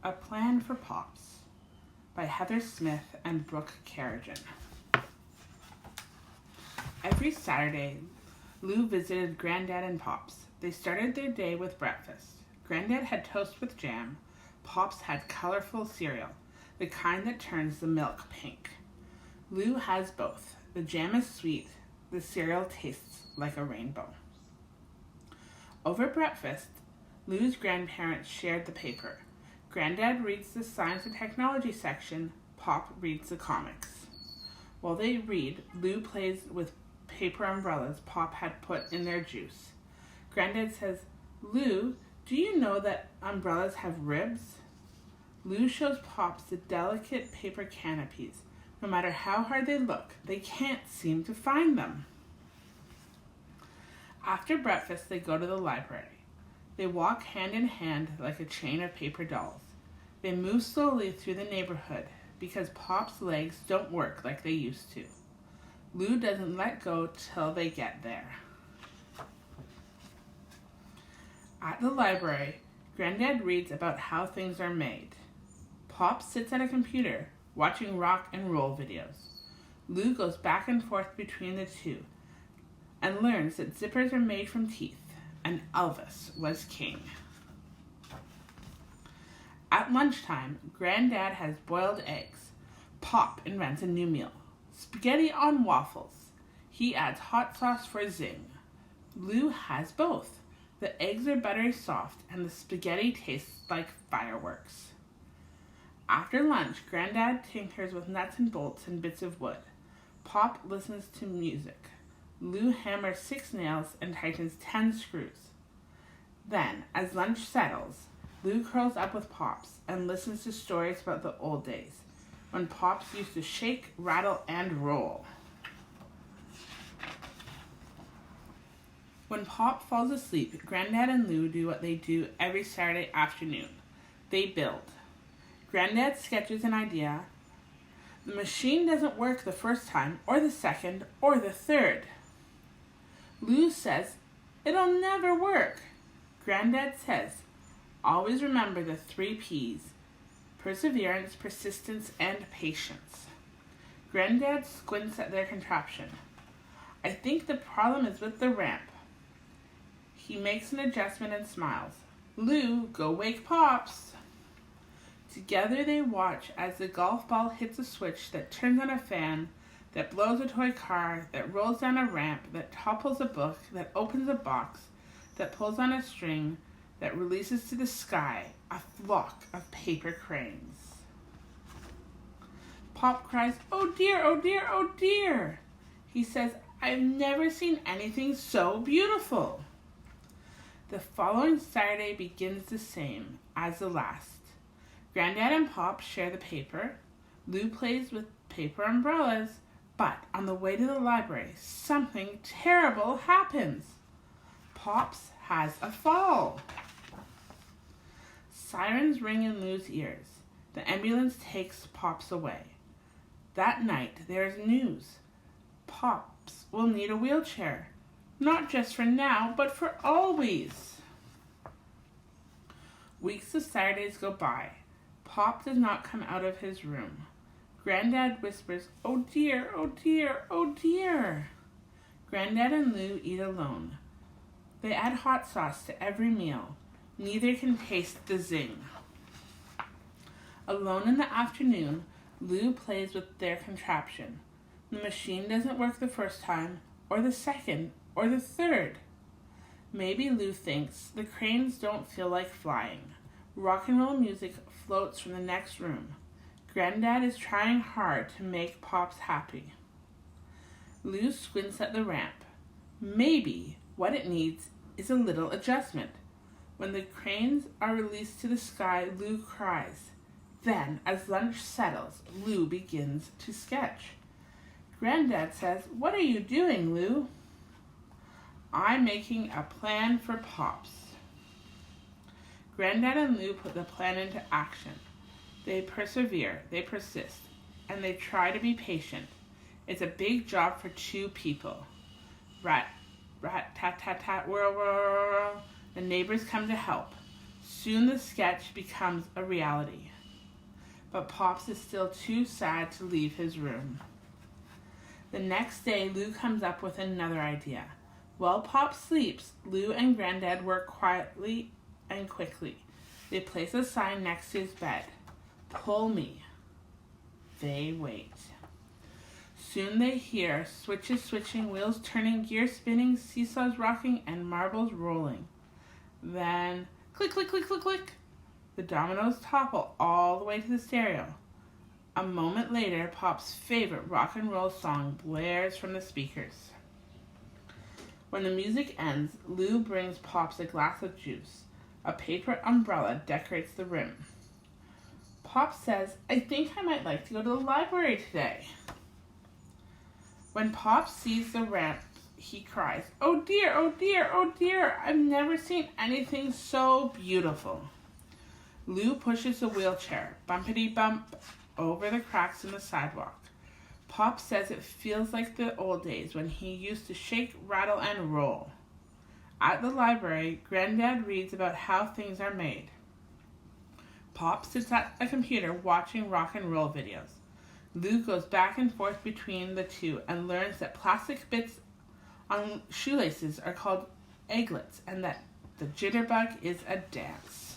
A Plan for Pops by Heather Smith and Brooke Carrigan. Every Saturday, Lou visited Grandad and Pops. They started their day with breakfast. Grandad had toast with jam. Pops had colorful cereal, the kind that turns the milk pink. Lou has both. The jam is sweet. The cereal tastes like a rainbow. Over breakfast, Lou's grandparents shared the paper. Grandad reads the science and technology section. Pop reads the comics. While they read, Lou plays with paper umbrellas Pop had put in their juice. Grandad says, "Lou, do you know that umbrellas have ribs?" Lou shows Pops the delicate paper canopies. No matter how hard they look, they can't seem to find them. After breakfast, they go to the library. They walk hand in hand like a chain of paper dolls. They move slowly through the neighborhood because Pop's legs don't work like they used to. Lou doesn't let go till they get there. At the library, Grandad reads about how things are made. Pop sits at a computer, watching rock and roll videos. Lou goes back and forth between the two and learns that zippers are made from teeth, and Elvis was king. At lunchtime, Grandad has boiled eggs. Pop invents a new meal, spaghetti on waffles. He adds hot sauce for zing. Lou has both. The eggs are buttery soft, and the spaghetti tastes like fireworks. After lunch, Grandad tinkers with nuts and bolts and bits of wood. Pop listens to music. Lou hammers 6 nails and tightens 10 screws. Then, as lunch settles, Lou curls up with Pops and listens to stories about the old days, when Pops used to shake, rattle, and roll. When Pop falls asleep, Grandad and Lou do what they do every Saturday afternoon. They build. Grandad sketches an idea. The machine doesn't work the first time, or the second, or the third. Lou says, "It'll never work." Grandad says, "Always remember the 3 P's: perseverance, persistence, and patience." Grandad squints at their contraption. "I think the problem is with the ramp." He makes an adjustment and smiles. "Lou, go wake Pops." Together they watch as the golf ball hits a switch that turns on a fan, that blows a toy car, that rolls down a ramp, that topples a book, that opens a box, that pulls on a string, that releases to the sky a flock of paper cranes. Pop cries, "Oh dear, oh dear, oh dear." He says, "I've never seen anything so beautiful." The following Saturday begins the same as the last. Grandad and Pop share the paper. Lou plays with paper umbrellas. But on the way to the library, something terrible happens. Pops has a fall. Sirens ring in Lou's ears. The ambulance takes Pops away. That night, there is news. Pops will need a wheelchair. Not just for now, but for always. Weeks of Saturdays go by. Pop does not come out of his room. Grandad whispers, "Oh dear, oh dear, oh dear." Grandad and Lou eat alone. They add hot sauce to every meal. Neither can taste the zing. Alone in the afternoon, Lou plays with their contraption. The machine doesn't work the first time, or the second, or the third. Maybe Lou thinks the cranes don't feel like flying. Rock and roll music floats from the next room. Grandad is trying hard to make Pops happy. Lou squints at the ramp. Maybe what it needs is a little adjustment. When the cranes are released to the sky, Lou cries. Then, as lunch settles, Lou begins to sketch. Grandad says, "What are you doing, Lou?" "I'm making a plan for Pops." Grandad and Lou put the plan into action. They persevere, they persist, and they try to be patient. It's a big job for 2 people. Rat, rat, tat, tat, tat, whirl, whirl. The neighbors come to help. Soon the sketch becomes a reality, but Pops is still too sad to leave his room. The next day, Lou comes up with another idea. While Pop sleeps, Lou and Grandad work quietly and quickly. They place a sign next to his bed. Pull me. They wait. Soon they hear switches switching, wheels turning, gears spinning, seesaws rocking, and marbles rolling. Then, click, click, click, click, click. The dominoes topple all the way to the stereo. A moment later, Pop's favorite rock and roll song blares from the speakers. When the music ends, Lou brings Pops a glass of juice. A paper umbrella decorates the room. Pop says, "I think I might like to go to the library today." When Pop sees the ramp, he cries, "Oh dear, oh dear, oh dear, I've never seen anything so beautiful." Lou pushes a wheelchair, bumpity bump, over the cracks in the sidewalk. Pop says it feels like the old days when he used to shake, rattle, and roll. At the library, Grandad reads about how things are made. Pop sits at a computer watching rock and roll videos. Lou goes back and forth between the two and learns that plastic bits on shoelaces are called egglets and that the jitterbug is a dance.